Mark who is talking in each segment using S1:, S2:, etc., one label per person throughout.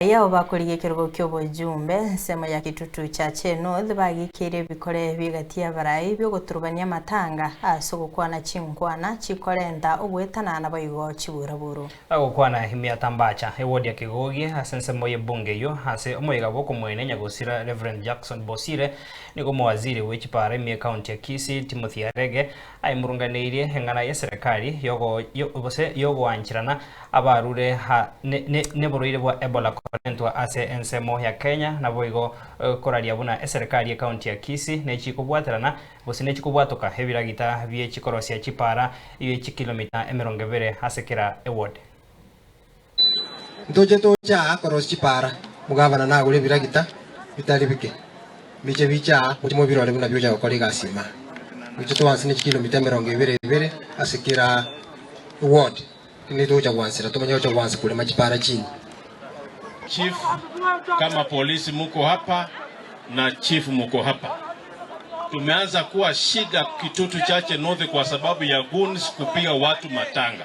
S1: Yao bakuriye kirugo cy'obujumbe semo ya Kitutu cha North bagikire bikore bigatia barayi byo guturubanya matanga asogukwana chinkwana chikorenda obwetana na bayigo chiburaburu
S2: agukwana himya tambacha ewodi ya Kigogi asense moye bunge yo hase omoyiga boko mwene nyagusira Reverend Jackson Bosire niko mwaziri w'Ekipara mi county ya Kisii Timothy Arege ayimurunganirie hengana ya serikali yogo wanchirana abarure ha ne buruire bwa Ebola korentwa ase ensemo ya Kenya na boigo koraria buna serikali ya county ya Kisii nechikubwaterana bose chikubwatoka hebiragita bye chikorosia Ekipara iye kilomita 20 hasekera award
S3: ntoje toja koros Ekipara mugabana na gure biragita bitari bike bice bica mutimo birore buna byoja gukora gasima bice twansi ne kilomita 20 hasekera award ni toja wansira tumenya toja wansi kule Ekipara chini.
S4: Chief kama polisi muko hapa na chief muko hapa. Tumeanza kuwa shida Kitutu Chache North kwa sababu ya goons kupiga watu matanga.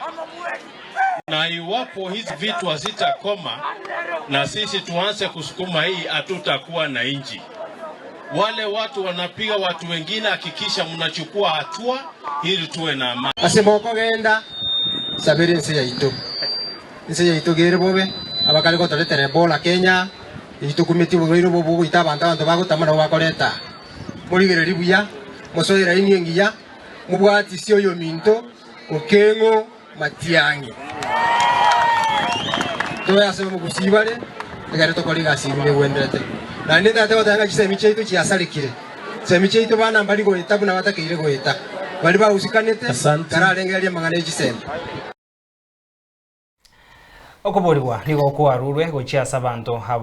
S4: Na iwapo hizi vitu hazitakoma na sisi tuanze kusukuma hii hatutakuwa na inji. Wale watu wanapiga watu wengine hakikisha mnachukua hatua ili tuwe na amani.
S3: Asemoko genda sabiri nse ya ito gere bobe abakali ko toletere Ebola Kenya ito kumiti bugiro bobu itabanta abantu bagotamana bakoreta murigere ribuya mosoira inyengiya mubwati sio yo minto okengo matiangi to yase mu kusibale egare to koliga sibile wendete na ndenda te watanga kisemi cheito chiasalikire semi cheito bana mbali go etabu na batakire go eta bali ba usikanete karalengeria mangane chisemi
S2: okoboriwa nigo kwa rurwe gochia sabanto